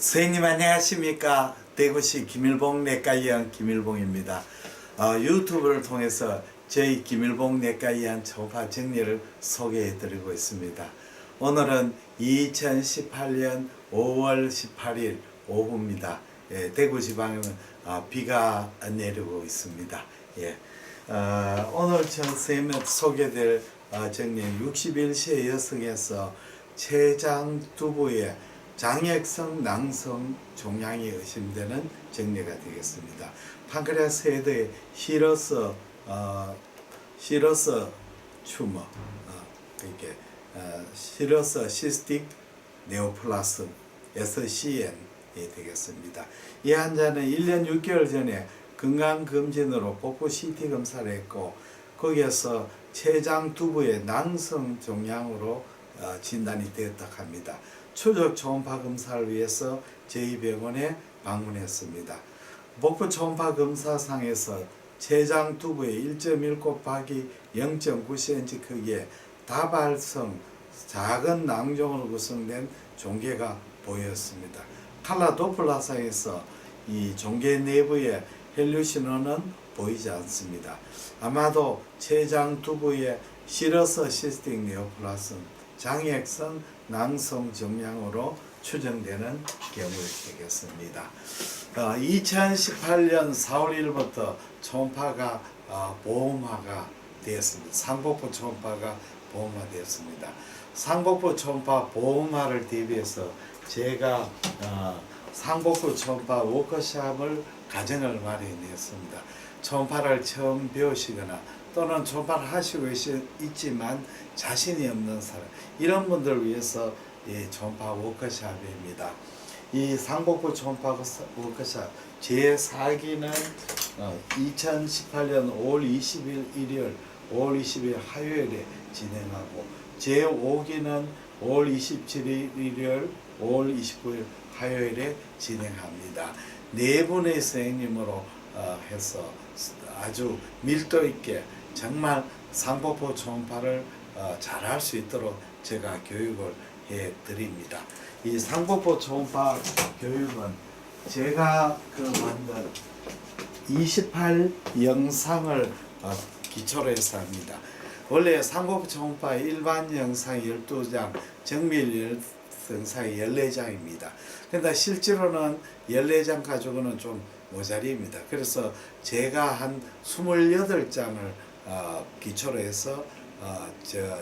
선생님 안녕하십니까. 대구시 김일봉 내과의원 김일봉입니다. 유튜브를 통해서 저희 김일봉 내과의원 초파 정리를 소개해 드리고 있습니다. 오늘은 2018년 5월 18일 오후입니다. 대구지방에는 비가 내리고 있습니다. 오늘 선생님 소개될 정리 61세 여성에서 췌장 두부에 장액성 낭성 종양이 의심되는 정리가 되겠습니다. 판크레아스 헤드의 시러스 튜머, 이렇게 시러스 시스틱 네오플라즘 SCN이 되겠습니다. 이 환자는 1년 6개월 전에 건강검진으로 복부 CT 검사를 했고 거기에서 췌장 두부의 낭성 종양으로 진단이 되었다 합니다. 추적 초음파 검사를 위해서 저희 병원에 방문했습니다. 복부 초음파 검사상에서 췌장 두부의 1.1 곱하기 0.9cm 크기의 다발성 작은 낭종으로 구성된 종괴가 보였습니다. 칼라 도플라상에서 이 종괴 내부에 혈류 신호는 보이지 않습니다. 아마도 췌장 두부의 시러스 시스틱 네오플라즘 장액성 낭성 종양으로 추정되는 경우 되겠습니다. 2018년 4월 1일부터 초음파가 보험화가 되었습니다. 상복부 초음파가 보험화되었습니다. 상복부 초음파 보험화를 대비해서 제가 상복부 초음파 워크숍을 가정을 마련했습니다. 초음파를 처음 배우시거나 또는 초음파를 하시고 있지만 자신이 없는 사람, 이런 분들을 위해서 이 초음파 워크숍입니다. 이 상복부 초음파 워크숍 제4기는 2018년 5월 20일 일요일, 5월 20일 화요일에 진행하고 제5기는 5월 27일 일요일, 5월 29일 화요일에 진행합니다. 네 분의 선생님으로 해서 아주 밀도 있게 정말 상복부 초음파를 잘할 수 있도록 제가 교육을 해 드립니다. 이 상복부 초음파 교육은 제가 만든 28 영상을 기초로 해서 합니다. 원래 상복부 초음파 일반 영상 12장, 정밀 영상이 14장입니다. 그런데 실제로는 14장 가지고는 좀 모자리입니다. 그래서 제가 한 28장을 기초로 해서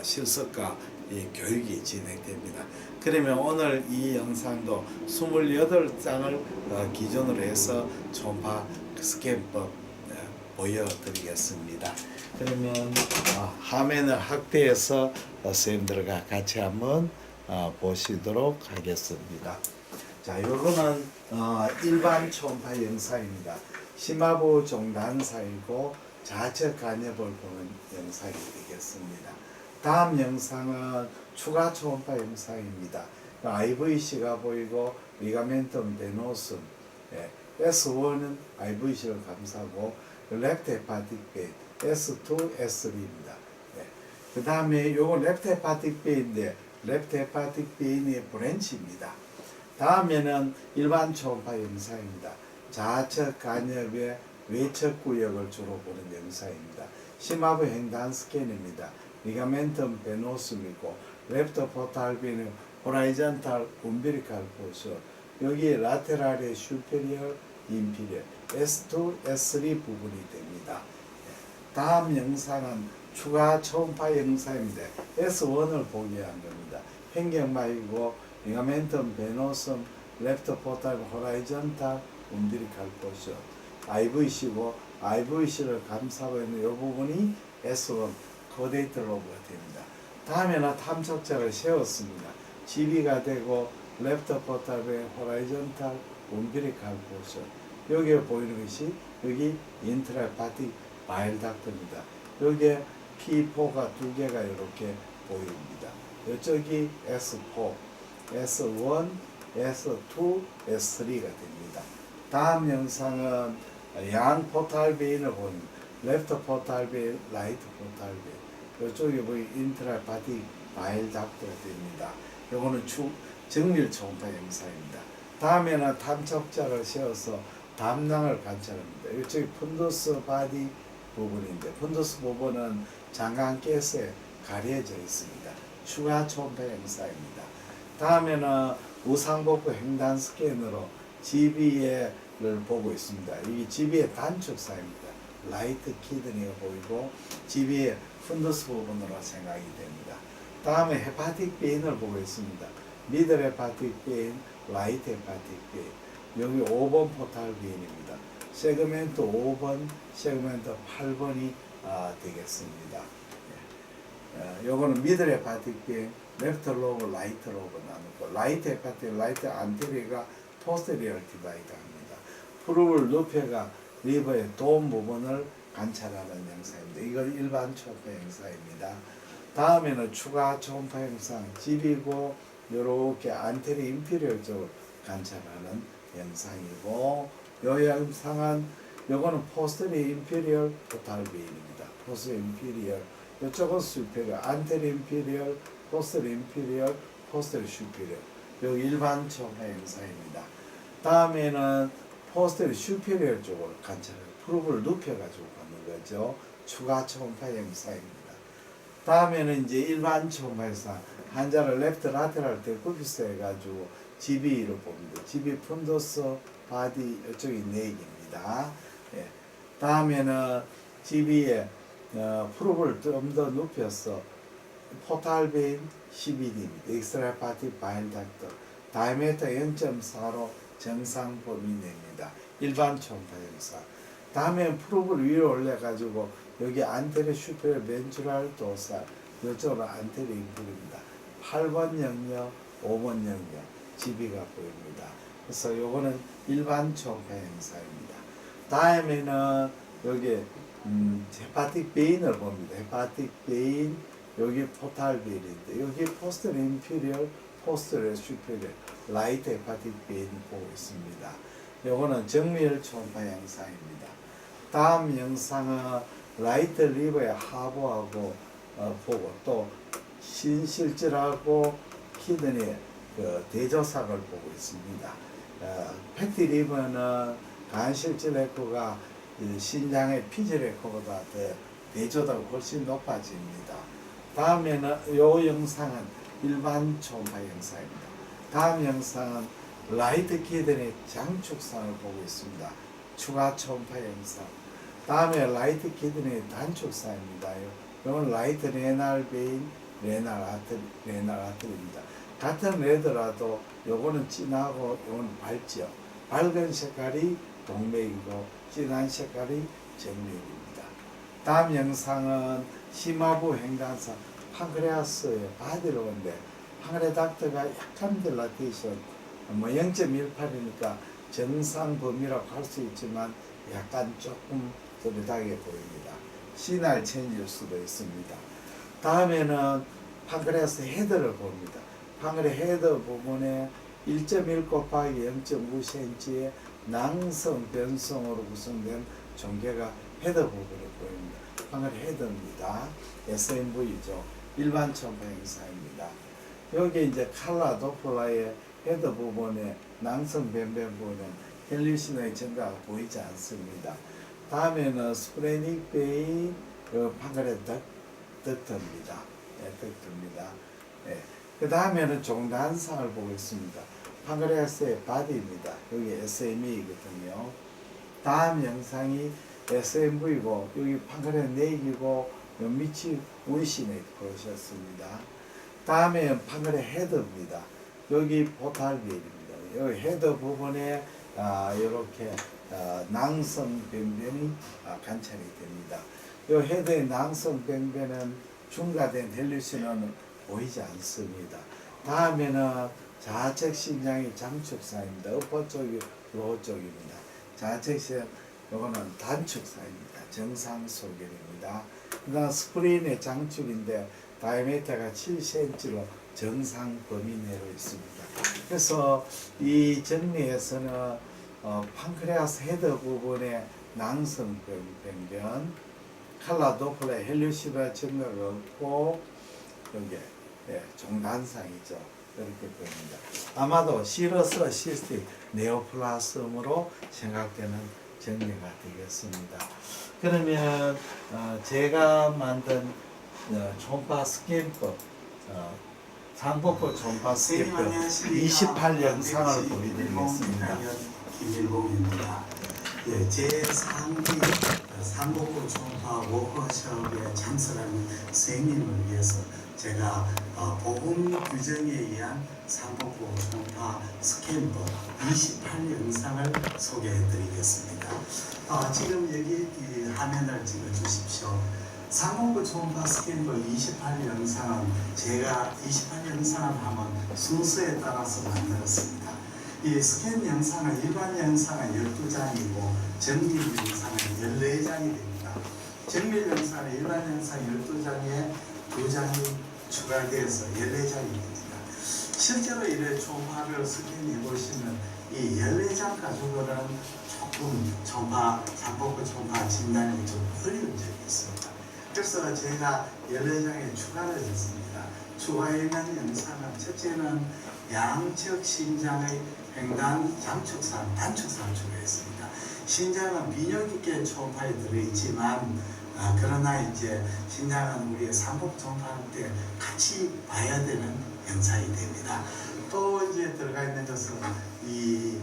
실습과 이 교육이 진행됩니다. 그러면 오늘 이 영상도 28장을 기준으로 해서 초음파 스캔법 보여드리겠습니다. 그러면 화면을 확대해서 선생님들과 같이 한번 보시도록 하겠습니다. 자, 요거는 일반 초음파 영상입니다. 심화부 종단사이고 좌측 간엽을 보는 영상이 되겠습니다. 다음 영상은 추가 초음파 영상입니다. IVC가 보이고 리가멘텀 베노숨, S1은 IVC를 감싸고 랩트 헤파틱 베인, S2, S3입니다. 그 다음에 요건 랩트 헤파틱 베인인데 랩트 헤파틱 베인의 브랜치입니다. 다음에는 일반 초음파 영상입니다. 좌측 간엽의 외측 구역을 주로 보는 영상입니다. 심화부 횡단 스캔입니다. 리가멘텀 베노숨이고 랩터 포탈빈은 호라이전탈 umbilical 포션, 여기 라테랄의 슈페리얼, 인피리얼, S2, S3 부분이 됩니다. 다음 영상은 추가 초음파 영상인데 S1을 보게 한 겁니다. 횡격막이고 리가멘텀 베노숨, 랩터 포탈 호라이전탈 umbilical 포션, IVC고 IVC를 감싸고 있는 이 부분이 S1 코데이터 로브가 됩니다. 다음에는 탐척자를 세웠습니다. GB가 되고 랩터 포탈의 호라이전탈 umbilical 포션, 여기에 보이는 것이 여기 인트라헤파틱 바일 닥터입니다. 여기에 P4가 두 개가 이렇게 보입니다. 이쪽이 S4, S1, S2, S3가 됩니다. 다음 영상은 양 포탈베인을 보는 레프트 포탈베인, 라이트 포탈베인, 이쪽에 보이 인트라헤파틱 바일 닥터가 됩니다. 요거는 정밀 초음파 영상입니다. 다음에는 탐척자를 세워서 담낭을 관찰합니다. 이쪽이 푼두스 바디 부분인데 푼두스 부분은 장관께서에 가려져 있습니다. 추가 초음파 형사입니다. 다음에는 우상복부 횡단 스캔으로 GB를 보고 있습니다. 이게 GB의 단축사입니다. 라이트 키드니가 보이고 GB의 푼두스 부분으로 생각이 됩니다. 다음에 헤파틱 베인을 보고 있습니다. 미들 헤파틱 베인, 라이트 헤파틱 베인. 여기 5번 포탈 베인입니다. 세그멘트 5번, 세그멘트 8번이 되겠습니다. 요거는 미들 헤파틱 베인, 레프트 로브, 라이트 로브 나누고 라이트 헤파틱, 라이트 안테리어가 포스테리얼 디바이드 합니다. 프루블 루페가 리버의 돔 부분을 관찰하는 형사입니다. 이건 일반 초음파 형사입니다. 다음에는 추가 초음파 형상 집이고 요렇게 안테리 인피리얼 쪽을 관찰하는 형상이고 요 형상은 요거는 포스테리 인피리얼 포탈 베인입니다. 포스테리 인피리얼 요쪽은 수피리얼 안테리 인피리얼 포스테리 인피리얼 포스테리 슈피리얼 요 일반 초음파 형상입니다. 다음에는 포스테리 슈피리얼 쪽을 관찰해요. 프로브를 눕혀가지고 받는 거죠. 추가 초음파 형사입니다. 다음에는 이제 일반 초음파 형사 환자를 레프트 라테랄 때 굽히서 해가지고 GB를 봅니다. GB 푼도스 바디 이쪽이 네익입니다. 예. 다음에는 GB의 프로브를 좀 더 눕혀서 포탈 베인 12D입니다. 엑스트라 파티 바일 닥터 다이메터 0.4로 정상 범위 냅니다. 일반 초음파 형사. 다음에 프로브를 위로 올려가지고 여기 안테리 슈페리얼 벤츄랄 도살 이쪽으로 안테리 인풀입니다. 8번 영역, 5번 영역 GB가 보입니다. 그래서 요거는 일반 초음파 형사입니다. 다음에는 여기 헤파틱 베인을 봅니다. 헤파틱 베인 여기 포탈 베인인데 여기 포스터 인피리얼 포스터 슈페리얼 라이트 헤파틱 베인 보고 있습니다. 요거는 정밀 초음파 형상입니다. 다음 영상은 라이트 리버의 하부하고 보고 또 신실질하고 키드니 그 대조삭을 보고 있습니다. 패티 리버는 간실질 에코가 신장의 피질 에코보다 더 대조도가 훨씬 높아집니다. 다음에는 요 영상은 일반 초음파 영상입니다. 다음 영상은 라이트 키드니 장축상을 보고 있습니다. 추가 초음파 영상. 다음에 라이트 키드니 단축상입니다. 이건 라이트 레날 베인, 레날 아트리입니다. 같은 레더라도 요거는 진하고 요거는 밝죠. 밝은 색깔이 동맥이고 진한 색깔이 정맥입니다. 다음 영상은 심화부 횡단상 판크레아스의 바디로인데 판크레 닥터가 약간 딜라테이션 0.18이니까 정상 범위라고 할 수 있지만 약간 조금 뚜렷하게 보입니다. 시날 체인지일 수도 있습니다. 다음에는 판크레아스 헤드를 봅니다. 판크레 헤드 부분에 1.1 곱하기 0.9cm의 낭성 변성으로 구성된 종괴가 헤드 부분에 보입니다. 판크레 헤드입니다. SMV죠. 일반 초음파 형사입니다. 여기 이제 칼라 도플라의 헤드 부분에 낭성 변변 부분에 헬리시노의 증가가 보이지 않습니다. 다음에는 스프레닉 베인 판크레 덕트입니다. 덕트입니다. 그 다음에는 종단상을 보고 있습니다. 판크레아스의 바디입니다. 여기 SME거든요. 다음 영상이 SMV고 여기 판크레 네익이고 밑이 우이시네 보셨습니다. 다음에 판크레 헤드입니다. 여기 포탈비입니다. 여기 헤드 부분에 이렇게 낭성 변변이 관찰이 됩니다. 이 헤드의 낭성 변변은 중과된 헬리시노는 보이지 않습니다. 다음에는 좌측 신장이 장축사입니다. upper 쪽이 lower 쪽입니다. 좌측 신장 이거는 단축사입니다. 정상 소견입니다. 그 다음 스프린의 장축인데 다이메터가 7cm로 정상 범위 내로 있습니다. 그래서 이 정리에서는 판크레아스 헤드 부분에 낭성 변변, 칼라 도플러의 헬리오시바 증가가 없고 여기 종단상이죠. 그렇게 보입니다. 아마도 시러스 시스틱 네오플라스մ으로 생각되는 정리가 되겠습니다. 그러면 제가 만든 초음파 스캔법 상복부 초음파 스캔법 28 영상을 보여드리겠습니다. 김일봉입니다. 예, 제 상기 상복부 초음파 워크숍에 참석한 선생님을 위해서 제가 보험 규정에 의한 상복부 초음파 스캔법 28 영상을 소개해드리겠습니다. 지금 여기 이 화면을 찍어주십시오. 상복부 초음파 스캔법 28 영상은 제가 28 영상을 하면 순서에 따라서 만들었습니다. 이 스캔 영상은 일반 영상은 12장이고 정밀 영상은 14장이 됩니다. 정밀 영상은 일반 영상 12장에 2장이 추가되어서 14장이 됩니다. 실제로 이래 초음파를 스캔해 보시면 이 14장 가지고는 조금 초음파, 상복부 초음파 진단이 좀 어려운 적이 있습니다. 그래서 제가 14장에 추가를 했습니다. 추가있는 영상은 첫째는 양측 신장의 횡단 장축상, 단축상을 추가했습니다. 신장은 비뇨 깊게 초음파에 들어있지만 그러나 이제 신장은 우리의 상복 초음파할 때 같이 봐야 되는 영상이 됩니다. 또 이제 들어가 있는 것은 이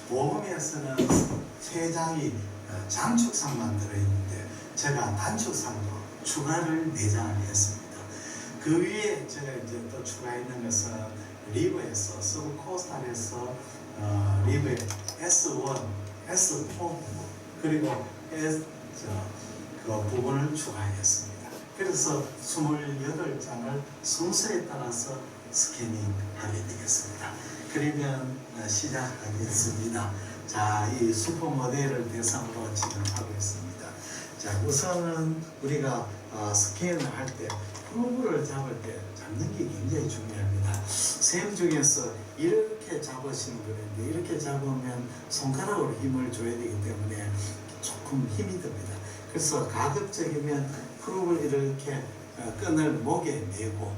보험에서는 3장이 장축상만 들어있는데 제가 단축상도 추가를 내장을 했습니다. 그 위에 제가 이제 또 추가했는 것은 리버에서 서브코스탈에서 리버의 S1, S4 그리고 그 부분을 추가했습니다. 그래서 28장을 순서에 따라서 스캐닝하게 되겠습니다. 그러면 시작하겠습니다. 자, 이 슈퍼 모델을 대상으로 지금 하고 있습니다. 자, 우선은 우리가 스캔을 할 때 프로브를 잡을 때 잡는 게 굉장히 중요합니다. 셈 중에서 이렇게 잡으시는 분인데 이렇게 잡으면 손가락으로 힘을 줘야 되기 때문에 조금 힘이 듭니다. 그래서 가급적이면 프로브를 이렇게 끈을 목에 매고,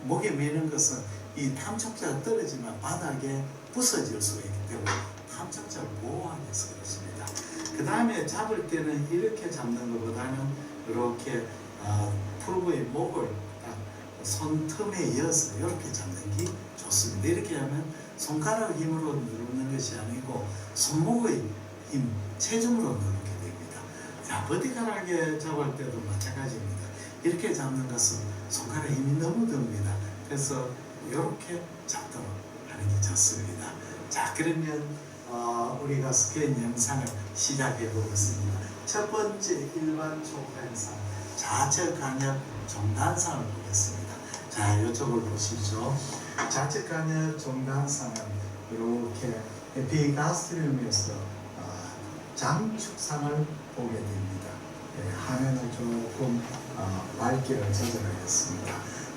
목에 매는 것은 이 탐촉자가 떨어지면 바닥에 부서질 수가 있기 때문에 탐촉자를 보호하기 위해서 그렇습니다. 그 다음에 잡을 때는 이렇게 잡는 것보다는 이렇게 프로브의 목을 딱 손틈에 이어서 이렇게 잡는 게 좋습니다. 이렇게 하면 손가락 힘으로 누르는 것이 아니고 손목의 힘, 체중으로 누르게 됩니다. 자, 버티컬하게 잡을 때도 마찬가지입니다. 이렇게 잡는 것은 손가락 힘이 너무 듭니다. 그래서 이렇게 잡도록 하는 게 좋습니다. 자, 그러면 우리가 스캔 영상을 시작해 보겠습니다. 첫 번째 일반 초음파 영상, 좌측 간엽 종단상을 보겠습니다. 자, 이쪽을 보시죠. 좌측 간엽 종단상은 이렇게 에피가스트리움에서 장축상을 보게 됩니다. 네, 화면을 조금 밝기를 조절하겠습니다.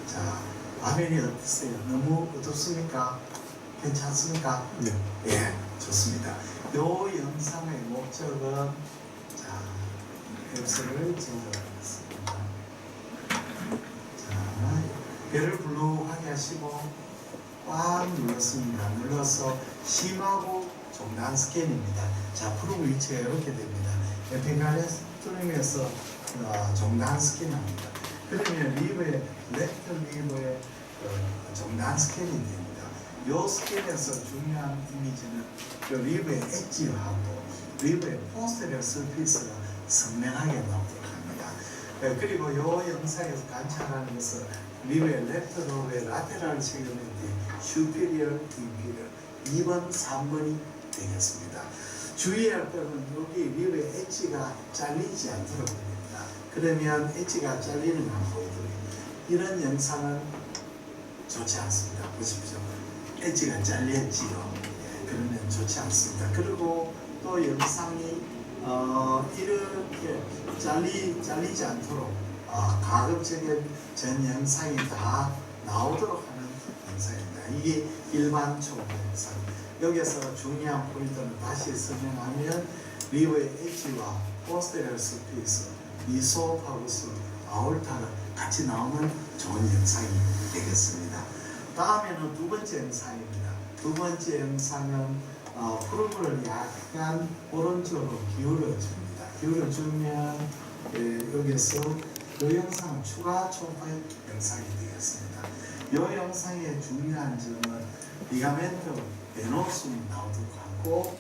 자, 화면이 어떠세요? 너무 어둡습니까? 괜찮습니까? 네. 예, 좋습니다. 이 영상의 목적은 자, 앱스를 제작하겠습니다. 자, 배를 불룩하게 하시고 꽉 눌렀습니다. 눌러서 심하고 종단 스캔입니다. 자, 프로브 위치가 이렇게 됩니다. 에피칼레스트림에서 종단 스캔합니다. 그러면 리버의 렉트 리버의 종단 스캔이 됩니다. 이 스캔에서 중요한 이미지는 리버의 엣지하고 리버의 포스테리어 서피스가 선명하게 나오도록 합니다. 그리고 이 영상에서 관찰하는 것은 리버의 렉트 로브의 라테랄 세그멘트 슈피리어, 인피리어 2번, 3번이 되겠습니다. 주의할 것은 여기 리버의 엣지가 잘리지 않도록 됩니다. 그러면 엣지가 잘리는 걸 보여드립니다. 이런 영상은 좋지 않습니다. 보십시오. 엣지가 잘렸지요. 예, 그러면 좋지 않습니다. 그리고 또 영상이 이렇게 잘리지 않도록 가급적인 전 영상이 다 나오도록 하는 영상입니다. 이게 일반 초음파 영상. 여기서 중요한 포인트는 다시 설명하면 리버의 엣지와 포스테리어 서피스, 이소파구스, 아올타가 같이 나오는 좋은 영상이 되겠습니다. 다음에는 두 번째 영상입니다. 두 번째 영상은 프로그를 약간 오른쪽으로 기울여 줍니다. 기울여 주면 여기서 이 영상은 추가 초파 영상이 되겠습니다. 이 영상의 중요한 점은 리가멘트 베노스이 나오도록 하고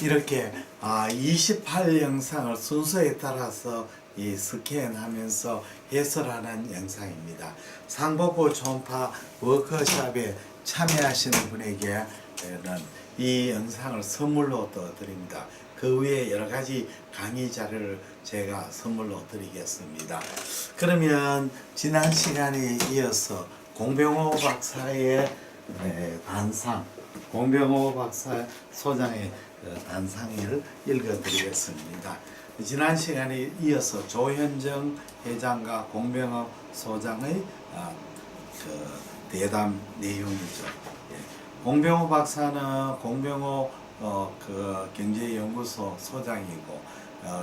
이렇게 28 영상을 순서에 따라서 스캔하면서 해설하는 영상입니다. 상복부 초음파 워크숍에 참여하시는 분에게는 이 영상을 선물로 또 드립니다. 그 외에 여러 가지 강의 자료를 제가 선물로 드리겠습니다. 그러면 지난 시간에 이어서 공병호 박사의 단상, 공병호 박사 소장의 단상을 읽어드리겠습니다. 지난 시간에 이어서 조현정 회장과 공병호 소장의 대담 내용이죠. 공병호 박사는 공병호 경제연구소 소장이고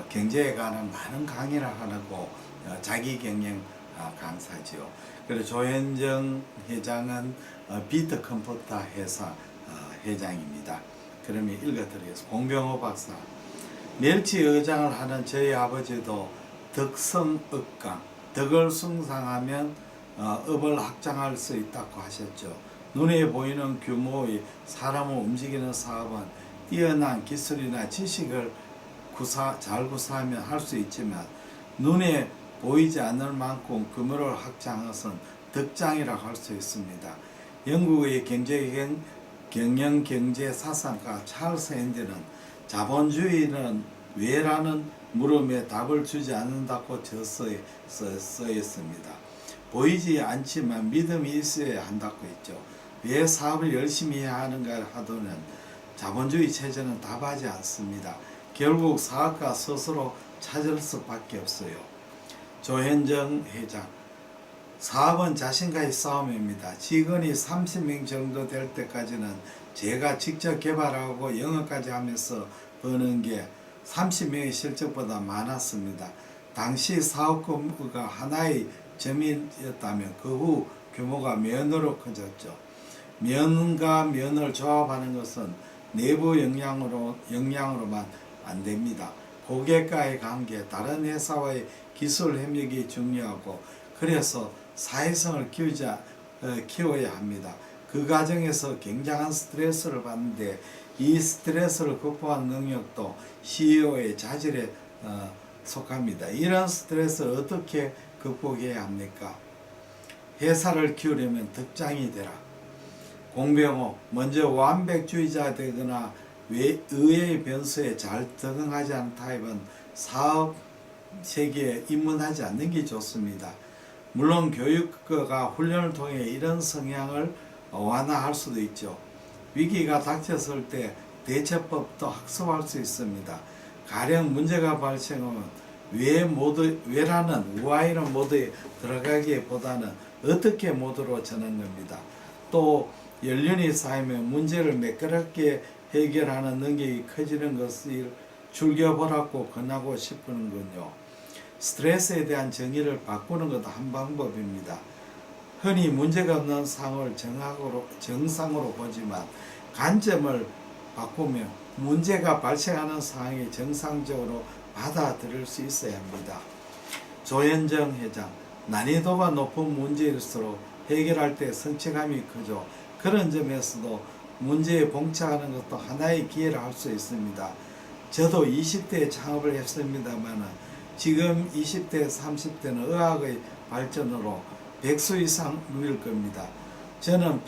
경제에 관한 많은 강의를 하고 자기 경영 강사지요. 그리고 조현정 회장은 비트 컴퓨터 회사 회장입니다. 그러면 읽어드리겠습니다. 공병호 박사, 멸치 의장을 하는 저희 아버지도 덕성업강, 덕을 숭상하면 업을 확장할 수 있다고 하셨죠. 눈에 보이는 규모의 사람을 움직이는 사업은 뛰어난 기술이나 지식을 잘 구사하면 할 수 있지만 눈에 보이지 않을 만큼 규모를 확장한 것은 덕장이라고 할 수 있습니다. 영국의 경영 경제 사상가 찰스 핸디는 자본주의는 왜라는 물음에 답을 주지 않는다고 써있습니다. 보이지 않지만 믿음이 있어야 한다고 했죠. 왜 사업을 열심히 해야 하는가 하더는 자본주의 체제는 답하지 않습니다. 결국 사업가 스스로 찾을 수밖에 없어요. 조현정 회장, 사업은 자신과의 싸움입니다. 직원이 30명 정도 될 때까지는 제가 직접 개발하고 영업까지 하면서 버는 게 30명의 실적보다 많았습니다. 당시 사업 규모가 하나의 점이었다면 그 후 규모가 면으로 커졌죠. 면과 면을 조합하는 것은 내부 역량으로만 안 됩니다. 고객과의 관계, 다른 회사와의 기술 협력이 중요하고 그래서 사회성을 키워야 합니다. 그 과정에서 굉장한 스트레스를 받는데 이 스트레스를 극복한 능력도 CEO의 자질에 속합니다. 이런 스트레스를 어떻게 극복해야 합니까? 회사를 키우려면 덕장이 되라. 공병호, 먼저 완벽주의자 되거나 의외의 변수에 잘 적응하지 않은 타입은 사업 세계에 입문하지 않는 게 좋습니다. 물론 교육과 훈련을 통해 이런 성향을 완화할 수도 있죠. 위기가 닥쳤을 때 대처법도 학습할 수 있습니다. 가령 문제가 발생하면 왜라는 why는 모드에 들어가기보다는 어떻게 모드로 전한 겁니다. 또 연륜이 쌓이면 문제를 매끄럽게 해결하는 능력이 커지는 것을 즐겨보라고 권하고 싶은군요. 스트레스에 대한 정의를 바꾸는 것도 한 방법입니다. 흔히 문제가 없는 상황을 정상으로 보지만 관점을 바꾸며 문제가 발생하는 상황이 정상적으로 받아들일 수 있어야 합니다. 조현정 회장, 난이도가 높은 문제일수록 해결할 때 성취감이 크죠. 그런 점에서도 문제에 봉착하는 것도 하나의 기회를 할 수 있습니다. 저도 20대에 창업을 했습니다만 지금 20대, 30대는 의학의 발전으로 100수 이상 누릴 겁니다. 저는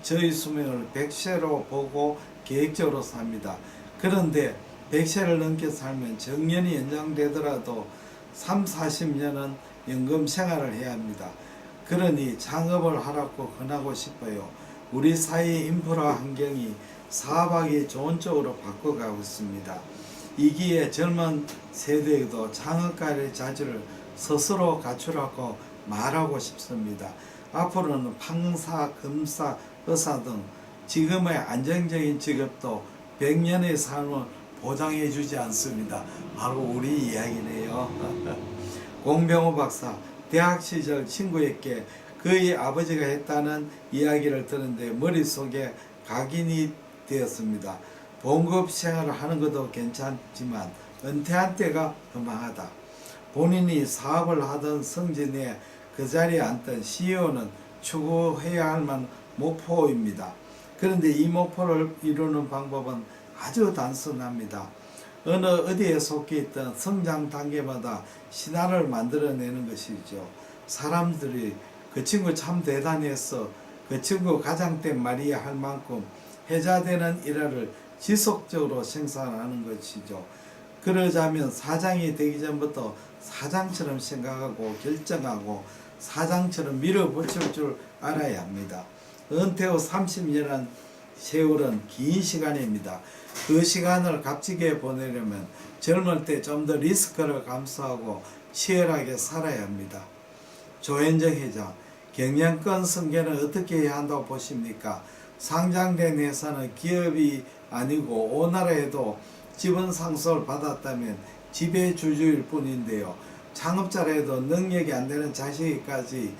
저의 수명을 100세로 보고 계획적으로 삽니다. 그런데 100세를 넘게 살면 정년이 연장되더라도 3, 40년은 연금 생활을 해야 합니다. 그러니 창업을 하라고 권하고 싶어요. 우리 사회의 인프라 환경이 사업하기 좋은 쪽으로 바꿔가고 있습니다. 이기에 젊은 세대에도 창업가의 자질을 스스로 갖추라고 말하고 싶습니다. 앞으로는 판사, 검사, 의사 등 지금의 안정적인 직업도 100년의 삶을 보장해 주지 않습니다. 바로 우리 이야기네요. 공병호 박사, 대학 시절 친구에게 그의 아버지가 했다는 이야기를 들었는데 머릿속에 각인이 되었습니다. 봉급 생활을 하는 것도 괜찮지만 은퇴한 때가 허망하다. 본인이 사업을 하던 성진에 그 자리에 앉던 CEO는 추구해야 할 만한 목표입니다. 그런데 이 목표를 이루는 방법은 아주 단순합니다. 어느 어디에 속해 있던 성장 단계마다 신화를 만들어내는 것이죠. 사람들이 그 친구 참 대단했어, 그 친구 가장된 말이야 할 만큼 해자되는 일화를 지속적으로 생산하는 것이죠. 그러자면 사장이 되기 전부터 사장처럼 생각하고 결정하고 사장처럼 밀어붙일 줄 알아야 합니다. 은퇴 후 30년은 세월은 긴 시간입니다. 그 시간을 값지게 보내려면 젊을 때 좀 더 리스크를 감수하고 치열하게 살아야 합니다. 조현정 회장, 경영권 승계는 어떻게 해야 한다고 보십니까? 상장된 회사는 기업이 아니고 오나라에도 지분 상속을 받았다면 지배주주일 뿐인데요. 창업자라도 능력이 안 되는 자식까지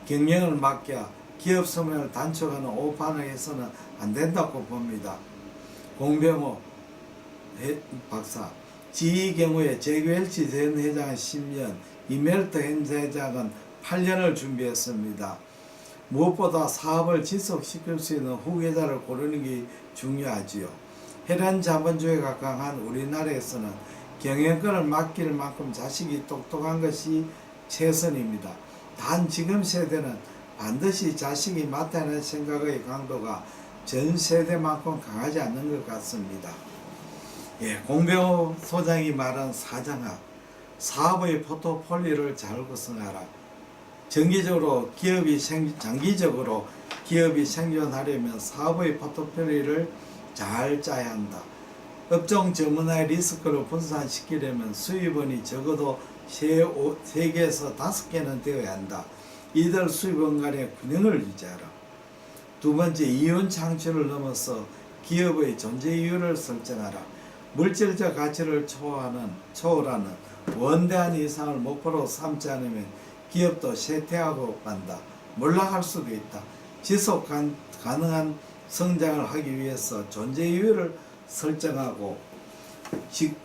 경영을 맡겨 기업 소명을 단축하는 오판을 해서는 안 된다고 봅니다. 공병호 박사, 지희 경우에 제규엘치 전 회장은 10년, 이멜트 현 회장은 8년을 준비했습니다. 무엇보다 사업을 지속시킬 수 있는 후계자를 고르는 게 중요하지요. 혈연 자본주의가 강한 우리나라에서는 경영권을 맡길 만큼 자식이 똑똑한 것이 최선입니다. 단 지금 세대는 반드시 자식이 맡아야 하는 생각의 강도가 전 세대만큼 강하지 않는 것 같습니다. 공병호 소장이 말한 사장아, 사업의 포트폴리오를 잘 구성하라. 장기적으로 기업이 생존하려면 사업의 포트폴리오를 잘 짜야 한다. 업종 전문화의 리스크를 분산시키려면 수입원이 적어도 3개에서 5개는 되어야 한다. 이들 수입원 간의 균형을 유지하라. 두 번째, 이윤 창출을 넘어서 기업의 존재 이유를 설정하라. 물질적 가치를 초월하는 원대한 이상을 목표로 삼지 않으면 기업도 쇠퇴하고 만다. 몰락할 수도 있다. 지속 가능한 성장을 하기 위해서 존재 이유를 설정하고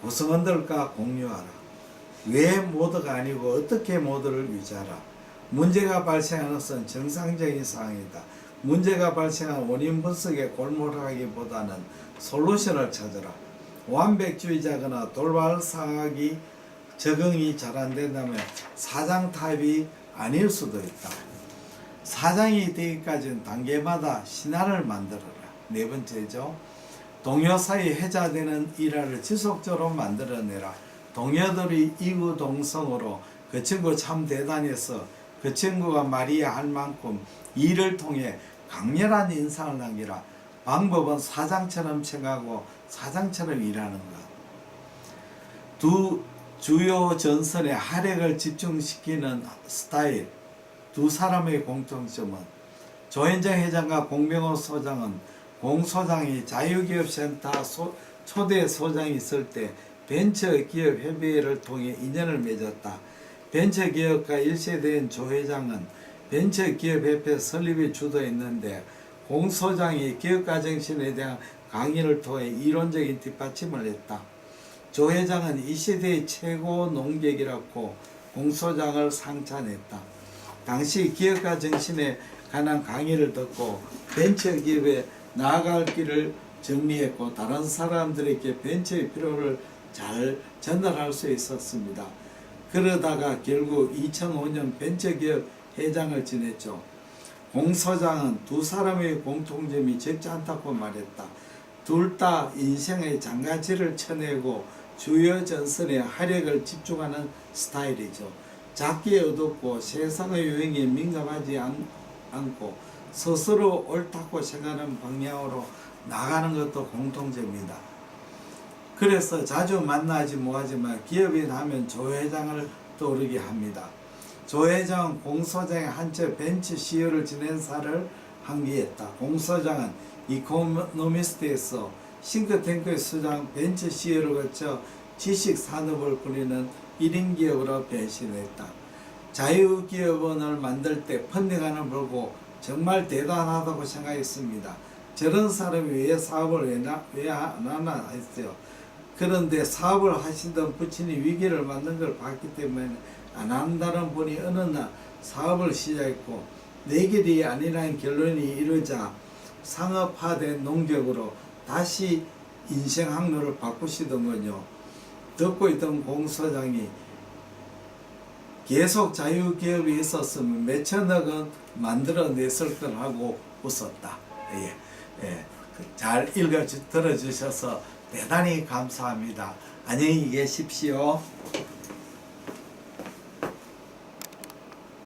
구성원들과 공유하라. 왜 모드가 아니고 어떻게 모드를 유지하라. 문제가 발생하는 것은 정상적인 상황이다. 문제가 발생한 원인 분석에 골몰하기보다는 솔루션을 찾아라. 완벽주의자거나 돌발 상황이 적응이 잘 안 된다면 사장 타입이 아닐 수도 있다. 사장이 되기까지는 단계마다 신화를 만들어라. 네 번째죠. 동료 사이 해자되는 일화를 지속적으로 만들어내라. 동료들이 이구동성으로 그 친구 참 대단해서 그 친구가 말이야 할 만큼 일을 통해 강렬한 인상을 남기라. 방법은 사장처럼 생각하고 사장처럼 일하는 것. 두 주요 전선에 활력을 집중시키는 스타일. 두 사람의 공통점은 조현정 회장과 공병호 소장은 공소장이 자유기업센터 초대 소장이 있을 때 벤처기업 협의회를 통해 인연을 맺었다. 벤처기업가 1세대인 조 회장은 벤처기업협회 설립에 주도했는데 공소장이 기업가 정신에 대한 강의를 통해 이론적인 뒷받침을 했다. 조 회장은 2세대의 최고 농객이라고 공소장을 상찬했다. 당시 기업가 정신에 관한 강의를 듣고 벤처기업에 나아갈 길을 정리했고 다른 사람들에게 벤처의 필요를 잘 전달할 수 있었습니다. 그러다가 결국 2005년 벤처기업 회장을 지냈죠. 공소장은 두 사람의 공통점이 적지 않다고 말했다. 둘 다 인생의 장가지를 쳐내고 주요 전선에 활력을 집중하는 스타일이죠. 작게 어둡고 세상의 유행에 민감하지 않고 스스로 옳다고 생각하는 방향으로 나가는 것도 공통점이다. 그래서 자주 만나지 못하지만 기업인 하면 조 회장을 떠오르게 합니다. 조 회장은 공소장의 한채 벤처 CEO를 지낸 사를 항기했다. 공소장은 이코노미스트에서 싱크탱크의 수장 벤처 CEO를 거쳐 지식 산업을 꾸리는 1인 기업으로 변신했다. 자유기업원을 만들 때 펀딩하는 보고 정말 대단하다고 생각했습니다. 저런 사람이 왜 사업을 왜 안 하나 했어요. 그런데 사업을 하시던 부친이 위기를 맞는 걸 봤기 때문에 안 한다는 분이 어느 날 사업을 시작했고 내 길이 아니라는 결론이 이루자 상업화된 농격으로 다시 인생 항로를 바꾸시더군요. 듣고 있던 공소장이 계속 자유기업이 있었으면 몇천억 원 만들어냈을 걸 하고 웃었다. 예, 예. 잘 들어주셔서 대단히 감사합니다. 안녕히 계십시오.